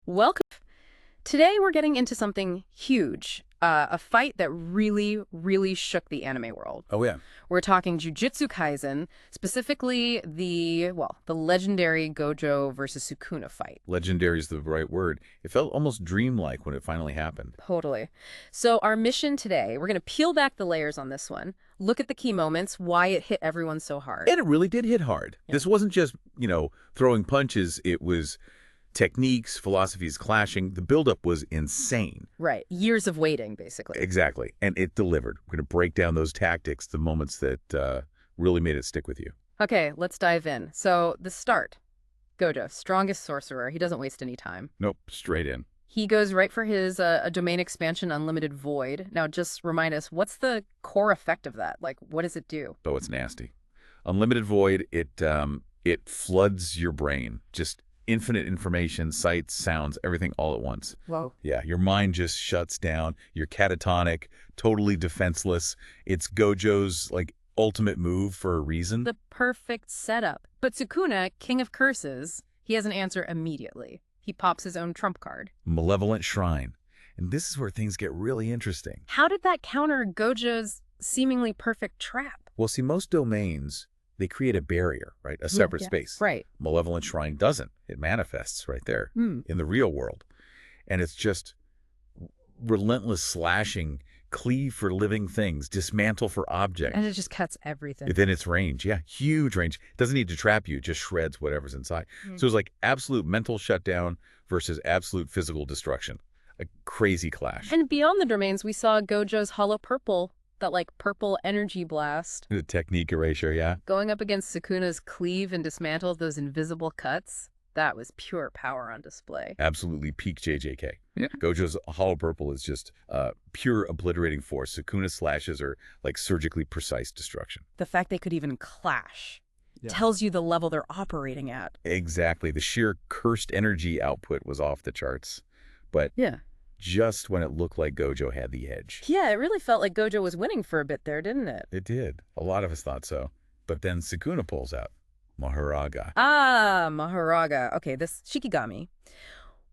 Welcome. Today we're getting into something huge, a fight that really, really shook the anime world. Oh, yeah. We're talking Jujutsu Kaisen, specifically the legendary Gojo versus Sukuna fight. Legendary is the right word. It felt almost dreamlike when it finally happened. Totally. So our mission today, we're going to peel back the layers on this one, look at the key moments, why it hit everyone so hard. And it really did hit hard. Yeah. This wasn't just, throwing punches. It was techniques, philosophies clashing. The buildup was insane. Right. Years of waiting, basically. Exactly. And it delivered. We're going to break down those tactics, the moments that really made it stick with you. Okay, let's dive in. So the start. Gojo, strongest sorcerer. He doesn't waste any time. Nope, straight in. He goes right for his a domain expansion unlimited void. Now, just remind us, what's the core effect of that? Like, what does it do? Oh, it's nasty. Unlimited void, it floods your brain. Just infinite information, sights, sounds, everything all at once. Whoa. Yeah, your mind just shuts down. You're catatonic, totally defenseless. It's Gojo's, ultimate move for a reason. The perfect setup. But Sukuna, king of curses, he has an answer immediately. He pops his own trump card. Malevolent Shrine. And this is where things get really interesting. How did that counter Gojo's seemingly perfect trap? Well, see, most domains, they create a barrier, right? A separate space. Right. Malevolent Shrine doesn't. It manifests right there in the real world. And it's just relentless slashing, cleave for living things, dismantle for objects. And it just cuts everything. Within its range, yeah, huge range. Doesn't need to trap you, just shreds whatever's inside. So it's like absolute mental shutdown versus absolute physical destruction. A crazy clash. And beyond the domains, we saw Gojo's hollow purple, that purple energy blast. The technique erasure, yeah. Going up against Sukuna's cleave and dismantle, those invisible cuts, that was pure power on display. Absolutely peak JJK. Yeah. Gojo's hollow purple is just pure obliterating force. Sukuna's slashes are like surgically precise destruction. The fact they could even clash tells you the level they're operating at. Exactly. The sheer cursed energy output was off the charts. But just when it looked like Gojo had the edge. Yeah, it really felt like Gojo was winning for a bit there, didn't it? It did. A lot of us thought so. But then Sukuna pulls out Mahoraga. Ah, Mahoraga. Okay, this Shikigami.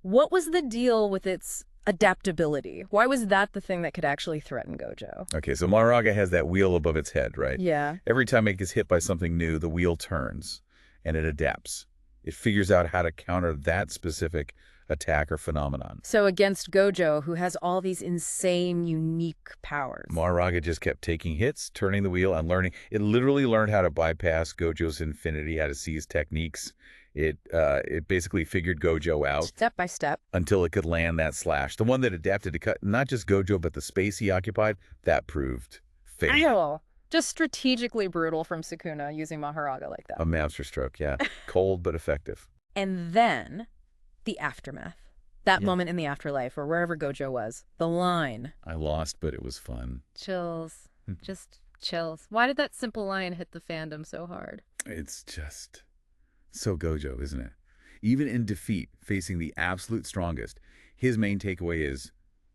What was the deal with its adaptability? Why was that the thing that could actually threaten Gojo? Okay, so Mahoraga has that wheel above its head, right? Yeah. Every time it gets hit by something new, the wheel turns and it adapts. It figures out how to counter that specific attack or phenomenon. So against Gojo, who has all these insane, unique powers. Mahoraga just kept taking hits, turning the wheel, and learning. It literally learned how to bypass Gojo's infinity, how to seize techniques. It basically figured Gojo out. Step by step. Until it could land that slash. The one that adapted to cut not just Gojo, but the space he occupied, that proved fatal. Just strategically brutal from Sukuna using Mahoraga like that. A masterstroke, yeah. Cold but effective. And then the aftermath. That moment in the afterlife or wherever Gojo was. The line. I lost, but it was fun. Chills. Just chills. Why did that simple line hit the fandom so hard? It's just so Gojo, isn't it? Even in defeat, facing the absolute strongest, his main takeaway is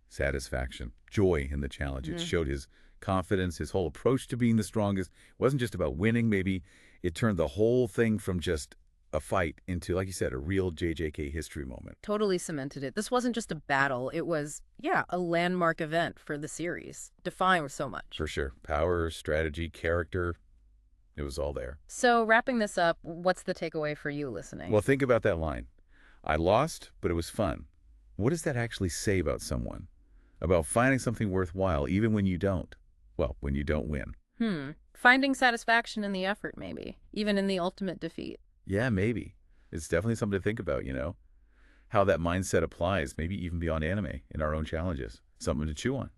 satisfaction, joy in the challenge. It showed his confidence, his whole approach to being the strongest. It wasn't just about winning, maybe. It turned the whole thing from just a fight into, like you said, a real JJK history moment. Totally cemented it. This wasn't just a battle. It was, a landmark event for the series. Defined so much. For sure. Power, strategy, character. It was all there. So wrapping this up, what's the takeaway for you listening? Well, think about that line. I lost, but it was fun. What does that actually say about someone? About finding something worthwhile, even when you don't. Well, when you don't win. Finding satisfaction in the effort, maybe. Even in the ultimate defeat. Yeah, maybe. It's definitely something to think about, how that mindset applies, maybe even beyond anime, in our own challenges. Something to chew on.